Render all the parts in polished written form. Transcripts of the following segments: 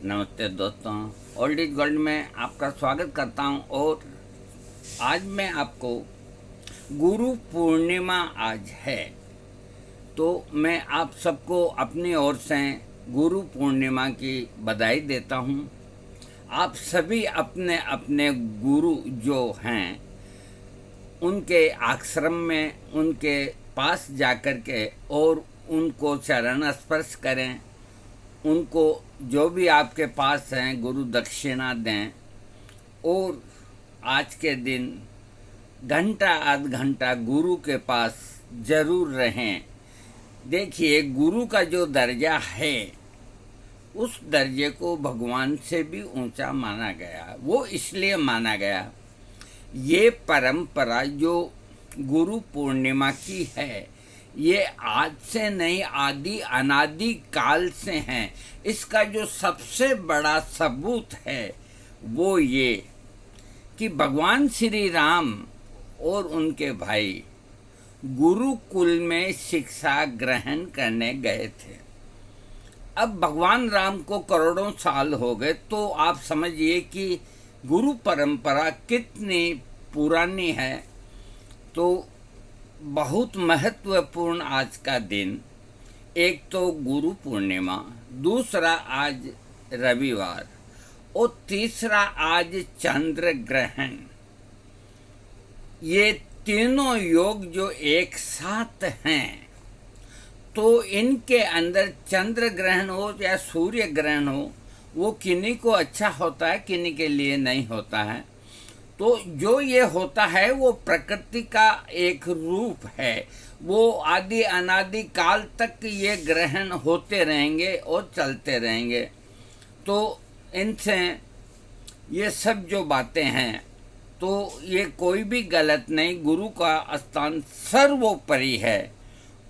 नमस्ते दोस्तों, old is gold में आपका स्वागत करता हूं। और आज मैं आपको गुरु पूर्णिमा आज है, तो मैं आप सबको अपनी ओर से गुरु पूर्णिमा की बधाई देता हूं। आप सभी अपने अपने गुरु जो हैं उनके आश्रम में उनके पास जाकर के और उनको चरण स्पर्श करें। उनको जो भी आपके पास हैं गुरु दक्षिणा दें और आज के दिन घंटा आध घंटा गुरु के पास जरूर रहें। देखिए, गुरु का जो दर्जा है उस दर्जे को भगवान से भी ऊंचा माना गया। वो इसलिए माना गया, ये परंपरा जो गुरु पूर्णिमा की है ये आज से नहीं, आदि अनादि काल से हैं। इसका जो सबसे बड़ा सबूत है वो ये कि भगवान श्री राम और उनके भाई गुरुकुल में शिक्षा ग्रहण करने गए थे। अब भगवान राम को करोड़ों साल हो गए, तो आप समझिए कि गुरु परंपरा कितनी पुरानी है। तो बहुत महत्वपूर्ण आज का दिन, एक तो गुरु पूर्णिमा, दूसरा आज रविवार और तीसरा आज चंद्र ग्रहण। ये तीनों योग जो एक साथ हैं, तो इनके अंदर चंद्र ग्रहण हो या सूर्य ग्रहण हो, वो किन्हीं को अच्छा होता है, किन्हीं के लिए नहीं होता है। तो जो ये होता है वो प्रकृति का एक रूप है। वो आदि अनादि काल तक ये ग्रहण होते रहेंगे और चलते रहेंगे। तो इनसे ये सब जो बातें हैं, तो ये कोई भी गलत नहीं। गुरु का स्थान सर्वोपरि है।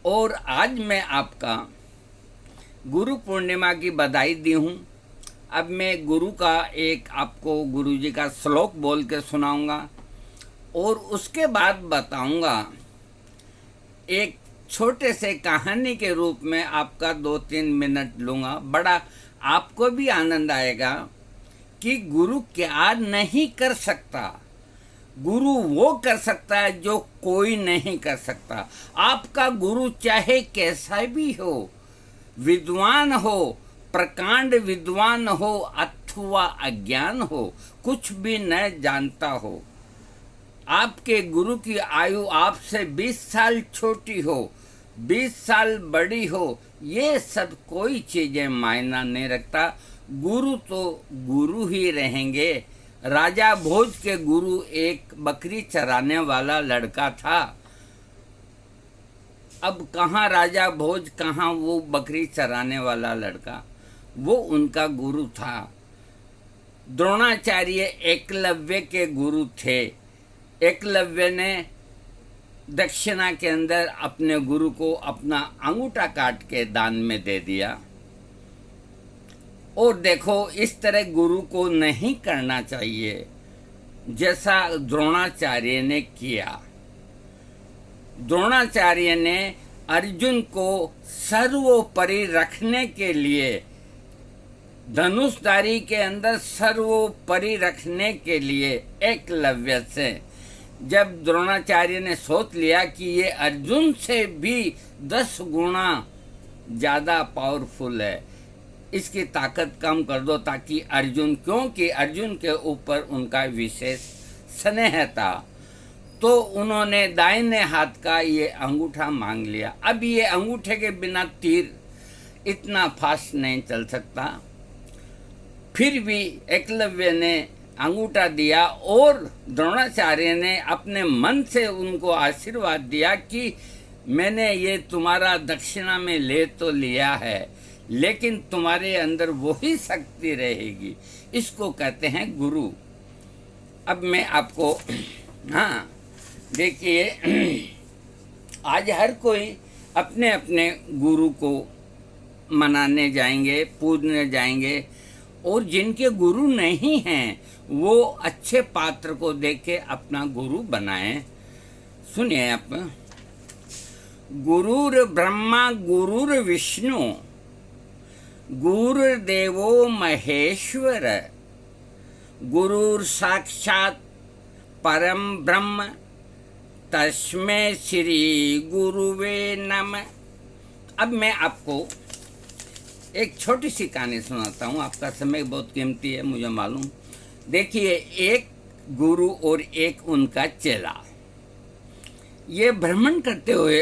और आज मैं आपका गुरु पूर्णिमा की बधाई दी हूँ। अब मैं गुरु का एक आपको गुरु जी का श्लोक बोल के सुनाऊंगा और उसके बाद बताऊंगा, एक छोटे से कहानी के रूप में आपका 2-3 मिनट लूँगा। बड़ा आपको भी आनंद आएगा कि गुरु क्या नहीं कर सकता। गुरु वो कर सकता है जो कोई नहीं कर सकता। आपका गुरु चाहे कैसा भी हो, विद्वान हो, प्रकांड विद्वान हो अथवा अज्ञान हो, कुछ भी न जानता हो, आपके गुरु की आयु आपसे 20 साल छोटी हो, 20 साल बड़ी हो, ये सब कोई चीजें मायना नहीं रखता। गुरु तो गुरु ही रहेंगे। राजा भोज के गुरु एक बकरी चराने वाला लड़का था। अब कहाँ राजा भोज, कहाँ वो बकरी चराने वाला लड़का, वो उनका गुरु था। द्रोणाचार्य एकलव्य के गुरु थे। एकलव्य ने दक्षिणा के अंदर अपने गुरु को अपना अंगूठा काट के दान में दे दिया। और देखो, इस तरह गुरु को नहीं करना चाहिए जैसा द्रोणाचार्य ने किया। द्रोणाचार्य ने अर्जुन को सर्वोपरि रखने के लिए, धनुषधारी के अंदर सर्वोपरि रखने के लिए एकलव्य से, जब द्रोणाचार्य ने सोच लिया कि ये अर्जुन से भी 10 गुना ज़्यादा पावरफुल है, इसकी ताकत कम कर दो ताकि अर्जुन, क्योंकि अर्जुन के ऊपर उनका विशेष स्नेह था, तो उन्होंने दाहिने हाथ का ये अंगूठा मांग लिया। अब ये अंगूठे के बिना तीर इतना फास्ट नहीं चल सकता। फिर भी एकलव्य ने अंगूठा दिया और द्रोणाचार्य ने अपने मन से उनको आशीर्वाद दिया कि मैंने ये तुम्हारा दक्षिणा में ले तो लिया है, लेकिन तुम्हारे अंदर वही शक्ति रहेगी। इसको कहते हैं गुरु। अब मैं आपको, हाँ देखिए, आज हर कोई अपने अपने गुरु को मनाने जाएंगे, पूजने जाएंगे, और जिनके गुरु नहीं हैं वो अच्छे पात्र को देख के अपना गुरु बनाएं। सुनिए आप, गुरुर ब्रह्मा गुरुर विष्णु गुरुर्देवो महेश्वर, गुरुर साक्षात परम ब्रह्म, तस्मै श्री गुरुवे नमः। अब मैं आपको एक छोटी सी कहानी सुनाता हूँ। आपका समय बहुत कीमती है, मुझे मालूम। देखिए, एक गुरु और एक उनका चेला ये भ्रमण करते हुए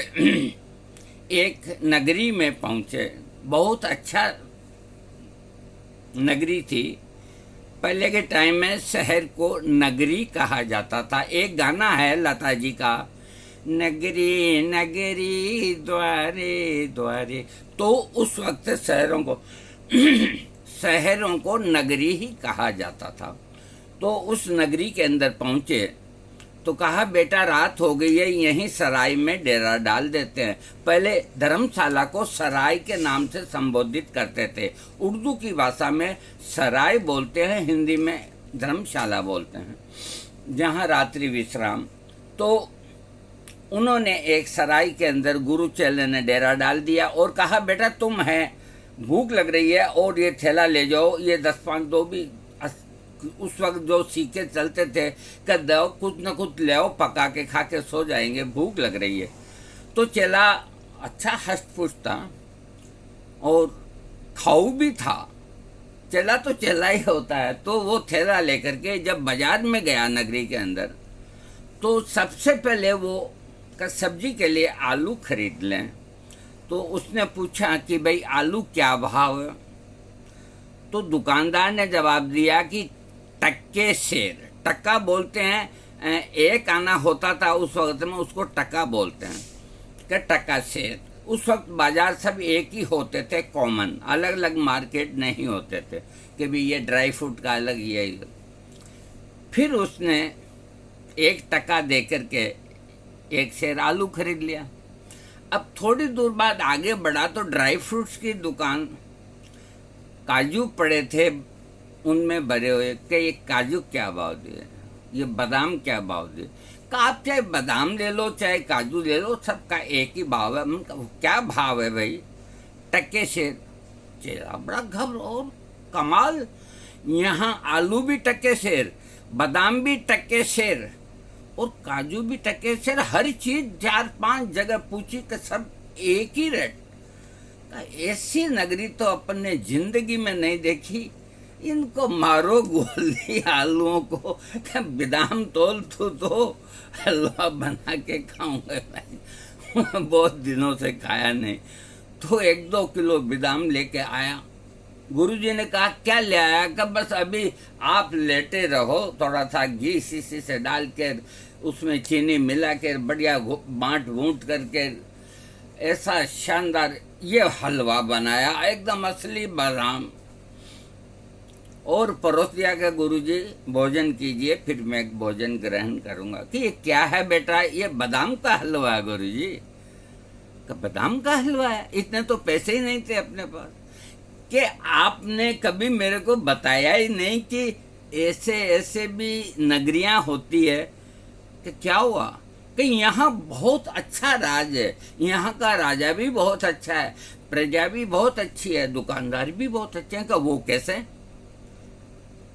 एक नगरी में पहुँचे। बहुत अच्छा नगरी थी। पहले के टाइम में शहर को नगरी कहा जाता था। एक गाना है लता जी का, नगरी नगरी द्वारे द्वारे। तो उस वक्त शहरों को नगरी ही कहा जाता था। तो उस नगरी के अंदर पहुंचे तो कहा, बेटा रात हो गई है, यहीं सराय में डेरा डाल देते हैं। पहले धर्मशाला को सराय के नाम से संबोधित करते थे। उर्दू की भाषा में सराय बोलते हैं, हिंदी में धर्मशाला बोलते हैं, जहाँ रात्रि विश्राम। तो उन्होंने एक सराय के अंदर गुरु चेले ने डेरा डाल दिया और कहा, बेटा तुम है, भूख लग रही है और ये थैला ले जाओ, ये 10-5 दो भी। उस वक्त जो सीखे चलते थे कि दो कुछ न कुछ ले आओ, पका के खा के सो जाएंगे, भूख लग रही है। तो चेला अच्छा हष्ट-पुष्ट था और खाऊ भी था। चेला तो चेला ही होता है। तो वो थैला लेकर के जब बाजार में गया नगरी के अंदर, तो सबसे पहले वो सब्जी के लिए आलू खरीद लें। तो उसने पूछा कि भाई आलू क्या भाव है? तो दुकानदार ने जवाब दिया कि टक्के शेर। टक्का बोलते हैं, एक आना होता था उस वक्त में, उसको टक्का बोलते हैं कि टक्का शेर। उस वक्त बाजार सब एक ही होते थे, कॉमन, अलग अलग मार्केट नहीं होते थे कि भाई ये ड्राई फ्रूट का अलग, ये। फिर उसने 1 टका दे करके 1 शेर आलू खरीद लिया। अब थोड़ी दूर बाद आगे बढ़ा तो ड्राई फ्रूट्स की दुकान, काजू पड़े थे उनमें भरे हुए कि ये काजू क्या भाव दिए, ये बादाम क्या भाव दिए। कहा आप चाहे बादाम ले लो चाहे काजू ले लो, सबका एक ही भाव है। क्या भाव है भाई? टक्के शेर। चेला बड़ा घबरा, और कमाल, यहाँ आलू भी टक्के शेर, बादाम भी टक्के शेर और काजू भी टक्के शेर। हर चीज 4-5 जगह पूछी कि सब एक ही रेट। ऐसी नगरी तो अपन ने जिंदगी में नहीं देखी। इनको मारो गोली आलूओं को, बादाम तोल तो हलवा बना के खाऊंगा भाई। बहुत दिनों से खाया नहीं। तो 1-2 किलो बादाम लेके आया। गुरुजी ने कहा क्या ले आया? कि बस अभी आप लेटे रहो, थोड़ा सा घी शीशी से डाल के उसमें चीनी मिला के बढ़िया बाँट वूट करके ऐसा शानदार ये हलवा बनाया, एकदम असली बादाम, और परोस दिया कि गुरुजी भोजन कीजिए, फिर मैं भोजन ग्रहण करूंगा। कि ये क्या है बेटा? ये बादाम का हलवा है गुरुजी। कि बादाम का हलवा है? इतने तो पैसे ही नहीं थे अपने पास। कि आपने कभी मेरे को बताया ही नहीं कि ऐसे ऐसे भी नगरियां होती है। कि क्या हुआ? कि यहाँ बहुत अच्छा राज है, यहाँ का राजा भी बहुत अच्छा है, प्रजा भी बहुत अच्छी है, दुकानदार भी बहुत अच्छे हैं। कि वो कैसे?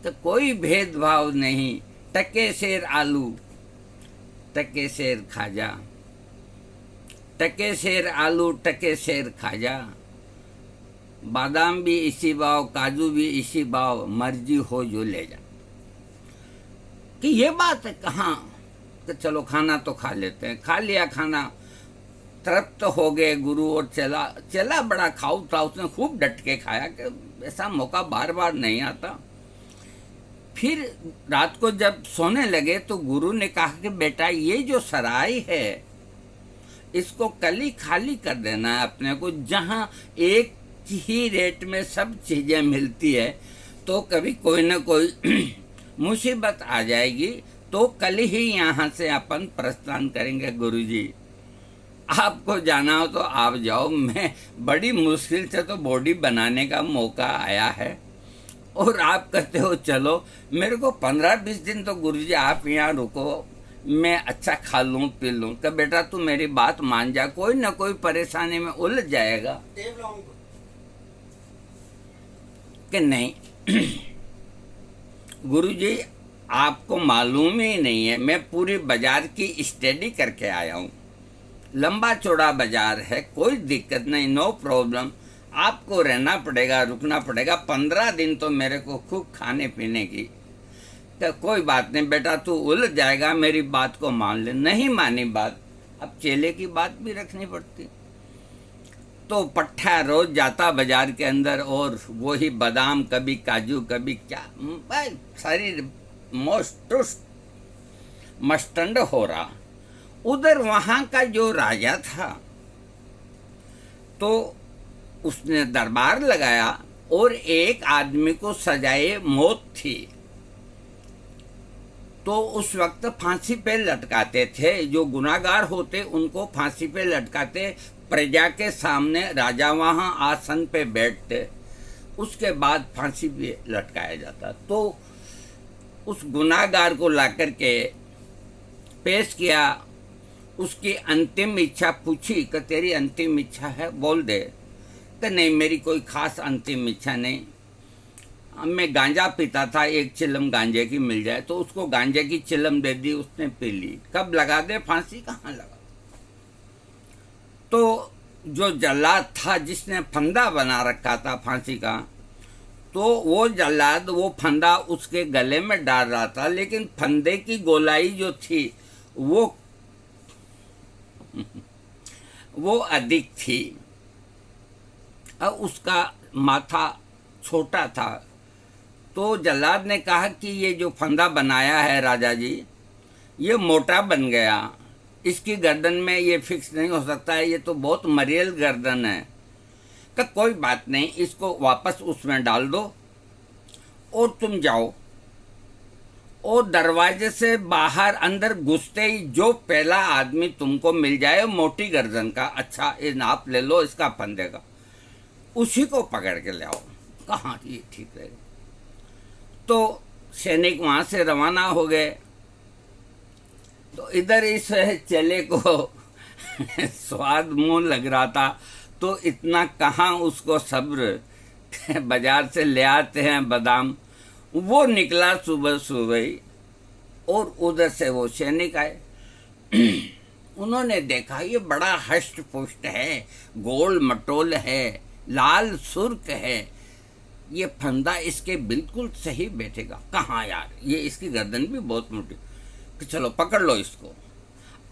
तो कोई भेदभाव नहीं, टके शेर आलू, टके शेर खाजा, टके शेर आलू, टके शेर खाजा। बादाम भी इसी भाव, काजू भी इसी भाव, मर्जी हो जो ले जा। कि ये बात है कहाँ? तो चलो खाना तो खा लेते हैं। खा लिया खाना, तृप्त तो हो गए गुरु और चेला। चेला बड़ा खाऊ था, उसने खूब डट के खाया कि ऐसा मौका बार बार नहीं आता। फिर रात को जब सोने लगे तो गुरु ने कहा कि बेटा ये जो सराय है इसको कल ही खाली कर देना है अपने को। जहाँ एक ही रेट में सब चीज़ें मिलती है तो कभी कोई ना कोई मुसीबत आ जाएगी, तो कल ही यहाँ से अपन प्रस्थान करेंगे। गुरुजी आपको जाना हो तो आप जाओ, मैं बड़ी मुश्किल से तो बॉडी बनाने का मौका आया है और आप कहते हो चलो। मेरे को 15-20 दिन तो गुरुजी आप यहाँ रुको, मैं अच्छा खा लूँ पी लूँ। तो बेटा तू मेरी बात मान जा, कोई ना कोई परेशानी में उलझ जाएगा। कि नहीं गुरुजी, आपको मालूम ही नहीं है, मैं पूरी बाजार की स्टडी करके आया हूँ। लंबा चौड़ा बाजार है, कोई दिक्कत नहीं, नो प्रॉब्लम। आपको रहना पड़ेगा, रुकना पड़ेगा 15 दिन तो मेरे को खूब खाने पीने की। तो कोई बात नहीं बेटा, तू उलझ जाएगा, मेरी बात को मान ले। नहीं मानी बात, अब चेले की बात भी रखनी पड़ती। तो पट्टा रोज जाता बाजार के अंदर और वही बादाम, कभी काजू, कभी क्या, भाई शरीर मस्टंड हो रहा। उधर वहाँ का जो राजा था तो उसने दरबार लगाया और एक आदमी को सजाए मौत थी। तो उस वक्त फांसी पे लटकाते थे, जो गुनाहगार होते उनको फांसी पे लटकाते, प्रजा के सामने राजा वहाँ आसन पे बैठते, उसके बाद फांसी पे लटकाया जाता। तो उस गुनाहगार को लाकर के पेश किया, उसकी अंतिम इच्छा पूछी कि तेरी अंतिम इच्छा है, बोल दे। कि नहीं, मेरी कोई खास अंतिम इच्छा नहीं, मैं गांजा पीता था, एक चिलम गांजे की मिल जाए। तो उसको गांजे की चिलम दे दी, उसने पी ली। कब लगा दे फांसी, कहाँ लगा। तो जो जल्लाद था जिसने फंदा बना रखा था फांसी का, तो वो जल्लाद वो फंदा उसके गले में डाल रहा था, लेकिन फंदे की गोलाई जो थी वो अधिक थी। अब उसका माथा छोटा था। तो जल्लाद ने कहा कि ये जो फंदा बनाया है राजा जी, ये मोटा बन गया, इसकी गर्दन में ये फिक्स नहीं हो सकता है, ये तो बहुत मरियल गर्दन है। तो कोई बात नहीं, इसको वापस उसमें डाल दो और तुम जाओ। और दरवाजे से बाहर अंदर घुसते ही जो पहला आदमी तुमको मिल जाए मोटी गर्दन का, अच्छा ये नाप ले लो इसका फंदे का, उसी को पकड़ के ले आओ। कहाँ ये ठीक रहेगा। तो सैनिक वहाँ से रवाना हो गए। तो इधर इस चेले को स्वाद मुंह लग रहा था, तो इतना कहाँ उसको सब्र। बाजार से ले आते हैं बादाम, वो निकला सुबह सुबह और उधर से वो सैनिक आए। उन्होंने देखा ये बड़ा हष्ट पुष्ट है, गोल मटोल है, लाल सुर्ख है, ये फंदा इसके बिल्कुल सही बैठेगा। कहाँ यार, ये इसकी गर्दन भी बहुत मोटी, कि चलो पकड़ लो इसको।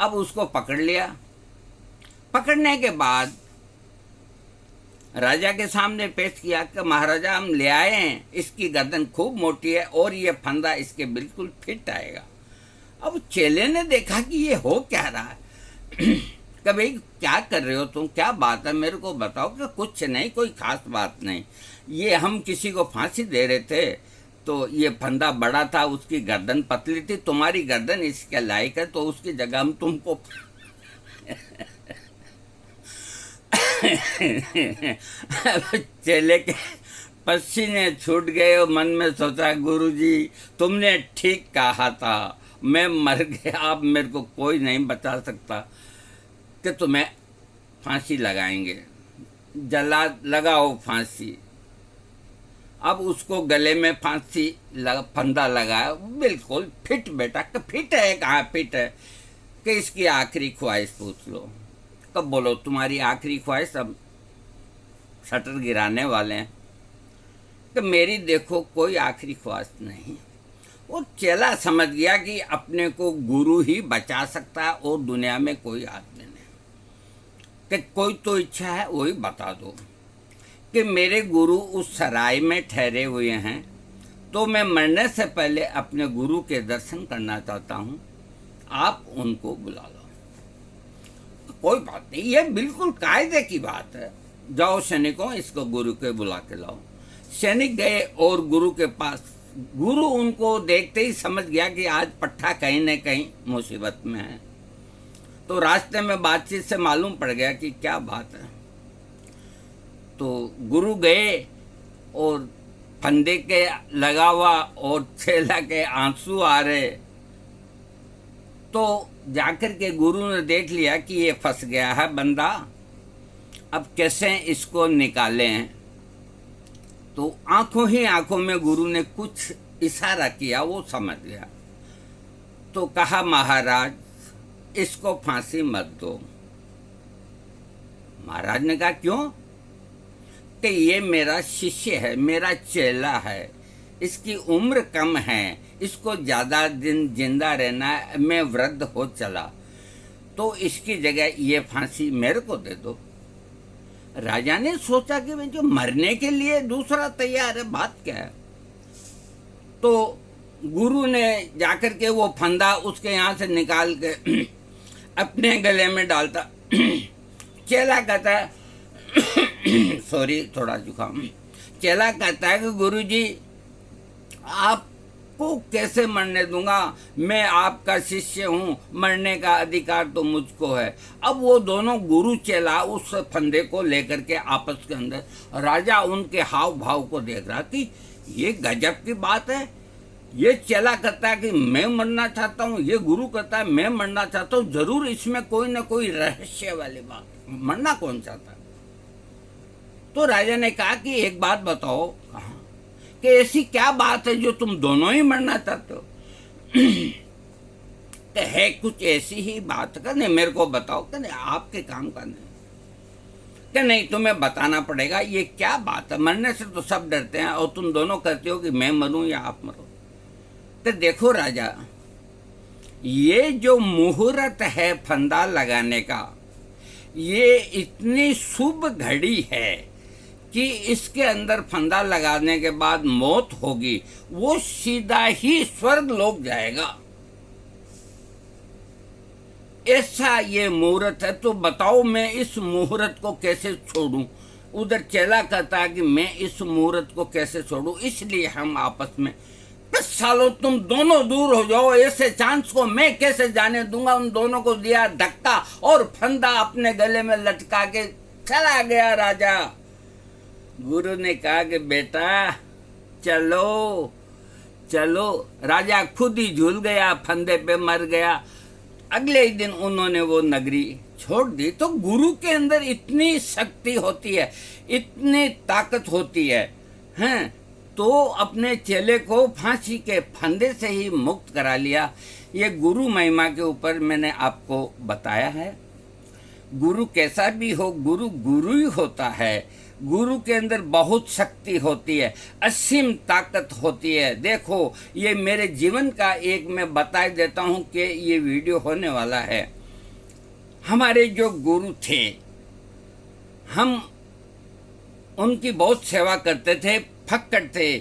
अब उसको पकड़ लिया। पकड़ने के बाद राजा के सामने पेश किया कि महाराजा हम ले आए हैं, इसकी गर्दन खूब मोटी है और ये फंदा इसके बिल्कुल फिट आएगा। अब चेले ने देखा कि ये हो क्या रहा है। कि भाई क्या कर रहे हो तुम, क्या बात है, मेरे को बताओ। कि कुछ नहीं, कोई खास बात नहीं, ये हम किसी को फांसी दे रहे थे, तो ये फंदा बड़ा था, उसकी गर्दन पतली थी, तुम्हारी गर्दन इसके लायक है, तो उसकी जगह हम तुमको चेले के पसीने छूट गए और मन में सोचा गुरुजी तुमने ठीक कहा था, मैं मर गया, अब मेरे को कोई नहीं बचा सकता कि तुम्हें फांसी लगाएंगे। जल्लाद लगाओ फांसी। अब उसको गले में फांसी फंदा लगाया, बिल्कुल फिट बेटा। कि फिट है, कहाँ फिट है। कि इसकी आखिरी ख्वाहिश पूछ लो। कब बोलो तुम्हारी आखिरी ख्वाहिश, अब शटर गिराने वाले हैं। कि मेरी देखो कोई आखिरी ख्वाहिश नहीं। वो चेला समझ गया कि अपने को गुरु ही बचा सकता है और दुनिया में कोई आदमी नहीं। कि कोई तो इच्छा है वही बता दो। कि मेरे गुरु उस सराय में ठहरे हुए हैं, तो मैं मरने से पहले अपने गुरु के दर्शन करना चाहता हूँ, आप उनको बुला लो। कोई बात नहीं, ये बिल्कुल कायदे की बात है। जाओ सैनिकों, इसको गुरु के बुला के लाओ। सैनिक गए और गुरु के पास। गुरु उनको देखते ही समझ गया कि आज पट्टा कहीं न कहीं मुसीबत में है। तो रास्ते में बातचीत से मालूम पड़ गया कि क्या बात है। तो गुरु गए और फंदे के लगा हुआ और चेला के आंसू आ रहे। तो जाकर के गुरु ने देख लिया कि ये फंस गया है बंदा, अब कैसे इसको निकालें। तो आंखों ही आंखों में गुरु ने कुछ इशारा किया, वो समझ गया। तो कहा, महाराज इसको फांसी मत दो। महाराज ने कहा, क्यों? कि ये मेरा शिष्य है, मेरा चेला है, इसकी उम्र कम है, इसको ज़्यादा दिन जिंदा रहना है, मैं वृद्ध हो चला, तो इसकी जगह ये फांसी मेरे को दे दो। राजा ने सोचा कि भाई जो मरने के लिए दूसरा तैयार है, बात क्या है। तो गुरु ने जाकर के वो फंदा उसके यहाँ से निकाल के अपने गले में डालता। चेला कहता है सॉरी, थोड़ा जुकाम। चेला कहता है कि गुरुजी आपको कैसे मरने दूंगा, मैं आपका शिष्य हूँ, मरने का अधिकार तो मुझको है। अब वो दोनों गुरु चेला उस फंदे को लेकर के आपस के अंदर, राजा उनके हाव भाव को देख रहा कि ये गजब की बात है। ये चेला कहता है कि मैं मरना चाहता हूँ, ये गुरु कहता है मैं मरना चाहता हूँ, जरूर इसमें कोई ना कोई रहस्य वाली बात, मरना कौन चाहता है। तो राजा ने कहा कि एक बात बताओ कि ऐसी क्या बात है जो तुम दोनों ही मरना चाहते हो। तो है कुछ ऐसी ही बात का, नहीं मेरे को बताओ, कि नहीं आपके काम का नहीं, कि नहीं तुम्हें बताना पड़ेगा ये क्या बात है। मरने से तो सब डरते हैं और तुम दोनों कहते हो कि मैं मरूं या आप मरो। तो देखो राजा, ये जो मुहूर्त है फंदा लगाने का, ये इतनी शुभ घड़ी है कि इसके अंदर फंदा लगाने के बाद मौत होगी, वो सीधा ही स्वर्ग लोक जाएगा। ऐसा ये मुहूर्त है, तो बताओ मैं इस मुहूर्त को कैसे छोड़ूं। उधर चेला कहता है कि मैं इस मुहूर्त को कैसे छोड़ूं, इसलिए हम आपस में, बस सालों तुम दोनों दूर हो जाओ, ऐसे चांस को मैं कैसे जाने दूंगा। उन दोनों को दिया धक्का और फंदा अपने गले में लटका के चला गया राजा। गुरु ने कहा कि बेटा चलो चलो। राजा खुद ही झूल गया, फंदे पे मर गया। अगले ही दिन उन्होंने वो नगरी छोड़ दी। तो गुरु के अंदर इतनी शक्ति होती है, इतनी ताकत होती है, हैं, तो अपने चेले को फांसी के फंदे से ही मुक्त करा लिया। ये गुरु महिमा के ऊपर मैंने आपको बताया है। गुरु कैसा भी हो, गुरु गुरु ही होता है। गुरु के अंदर बहुत शक्ति होती है, असीम ताकत होती है। देखो ये मेरे जीवन का एक मैं बता देता हूँ कि ये वीडियो होने वाला है। हमारे जो गुरु थे, हम उनकी बहुत सेवा करते थे, फक्कड़ थे।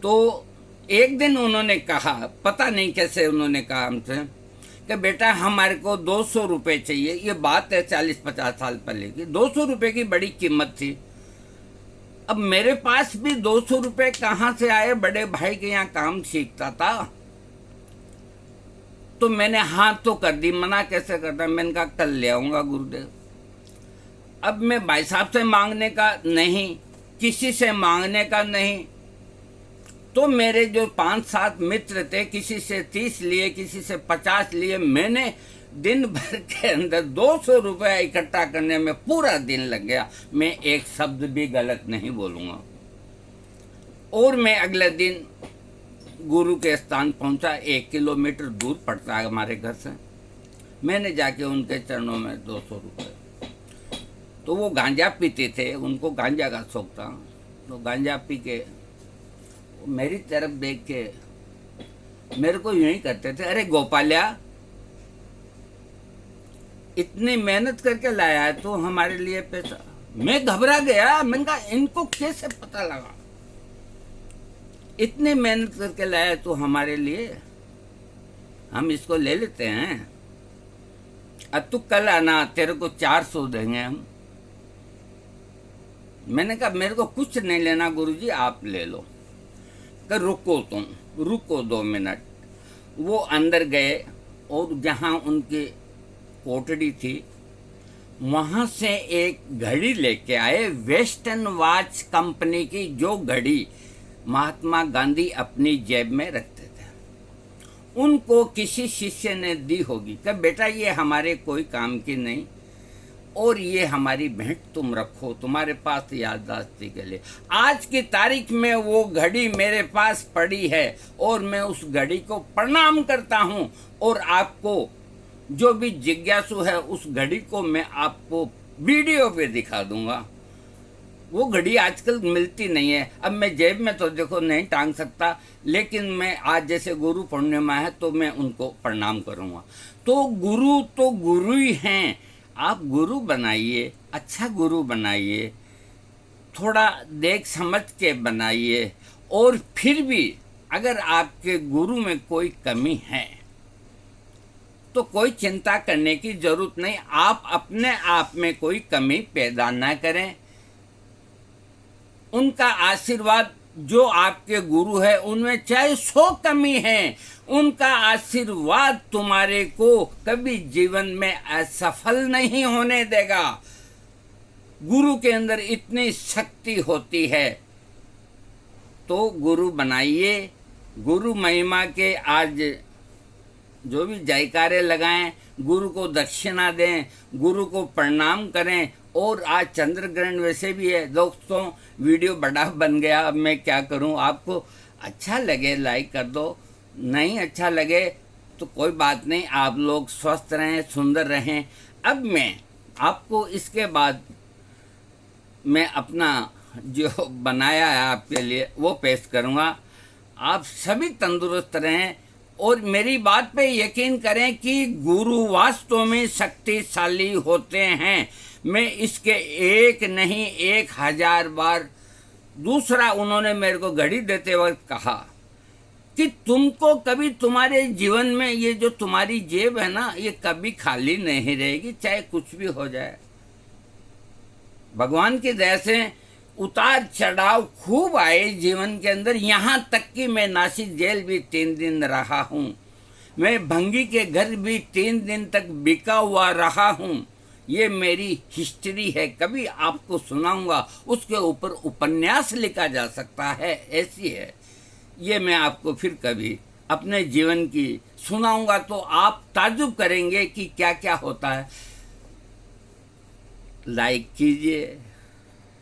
तो एक दिन उन्होंने कहा, पता नहीं कैसे उन्होंने कहा हमसे कि बेटा हमारे को 200 रुपये चाहिए। ये बात है 40-50 साल पहले की। 200 रुपये की बड़ी कीमत थी। अब मेरे पास भी 200 रुपये कहाँ से आए, बड़े भाई के यहाँ काम सीखता था। तो मैंने हाँ तो कर दी, मना कैसे करता। मैंने कहा कल ले आऊँगा गुरुदेव। अब मैं भाई साहब से मांगने का नहीं, किसी से मांगने का नहीं। तो मेरे जो 5-7 मित्र थे, किसी से 30 लिए, किसी से 50 लिए। मैंने दिन भर के अंदर 200 रुपया इकट्ठा करने में पूरा दिन लग गया। मैं एक शब्द भी गलत नहीं बोलूँगा। और मैं अगले दिन गुरु के स्थान पहुँचा। 1 किलोमीटर दूर पड़ता है हमारे घर से। मैंने जाके उनके चरणों में 200 रुपये। तो वो गांजा पीते थे, उनको गांजा का शौक था। तो गांजा पी के मेरी तरफ देख के मेरे को यूं ही करते थे, अरे गोपालिया इतनी मेहनत करके लाया है तो हमारे लिए पैसा। मैं घबरा गया। मैंने कहा इनको कैसे पता लगा, इतनी मेहनत करके लाया है तो हमारे लिए, हम इसको ले लेते हैं। अब तू कल आना, तेरे को 400 देंगे हम। मैंने कहा मेरे को कुछ नहीं लेना गुरुजी, आप ले लो। कि रुको तुम, रुको 2 मिनट। वो अंदर गए और जहाँ उनकी कोठड़ी थी वहाँ से एक घड़ी लेके आए, वेस्टर्न वॉच कंपनी की, जो घड़ी महात्मा गांधी अपनी जेब में रखते थे। उनको किसी शिष्य ने दी होगी कि बेटा ये हमारे कोई काम की नहीं, और ये हमारी भेंट तुम रखो तुम्हारे पास याददाश्ती के लिए। आज की तारीख में वो घड़ी मेरे पास पड़ी है और मैं उस घड़ी को प्रणाम करता हूँ, और आपको जो भी जिज्ञासु है उस घड़ी को मैं आपको वीडियो पे दिखा दूंगा। वो घड़ी आजकल मिलती नहीं है। अब मैं जेब में तो देखो नहीं टांग सकता, लेकिन मैं आज जैसे गुरु पूर्णिमा है तो मैं उनको प्रणाम करूँगा। तो गुरु ही हैं। आप गुरु बनाइए, अच्छा गुरु बनाइए, थोड़ा देख समझ के बनाइए। और फिर भी अगर आपके गुरु में कोई कमी है तो कोई चिंता करने की जरूरत नहीं। आप अपने आप में कोई कमी पैदा ना करें। उनका आशीर्वाद, जो आपके गुरु है उनमें चाहे 100 कमी है, उनका आशीर्वाद तुम्हारे को कभी जीवन में असफल नहीं होने देगा। गुरु के अंदर इतनी शक्ति होती है। तो गुरु बनाइए। गुरु महिमा के आज जो भी जयकारे लगाएं, गुरु को दक्षिणा दें, गुरु को प्रणाम करें। और आज चंद्र ग्रहण वैसे भी है दोस्तों। वीडियो बड़ा बन गया, अब मैं क्या करूं। आपको अच्छा लगे लाइक कर दो, नहीं अच्छा लगे तो कोई बात नहीं। आप लोग स्वस्थ रहें, सुंदर रहें। अब मैं आपको इसके बाद मैं अपना जो बनाया है आपके लिए वो पेश करूंगा। आप सभी तंदुरुस्त रहें और मेरी बात पे यकीन करें कि गुरु वास्तव में शक्तिशाली होते हैं। मैं इसके एक नहीं 1000 बार। दूसरा, उन्होंने मेरे को घड़ी देते वक्त कहा कि तुमको कभी तुम्हारे जीवन में ये जो तुम्हारी जेब है ना, ये कभी खाली नहीं रहेगी, चाहे कुछ भी हो जाए। भगवान की दया से उतार चढ़ाव खूब आए जीवन के अंदर, यहाँ तक कि मैं नासिक जेल भी 3 दिन रहा हूँ। मैं भंगी के घर भी 3 दिन तक बिका हुआ रहा हूँ। ये मेरी हिस्ट्री है, कभी आपको सुनाऊंगा, उसके ऊपर उपन्यास लिखा जा सकता है, ऐसी है। ये मैं आपको फिर कभी अपने जीवन की सुनाऊंगा तो आप ताज्जुब करेंगे कि क्या क्या होता है। लाइक कीजिए।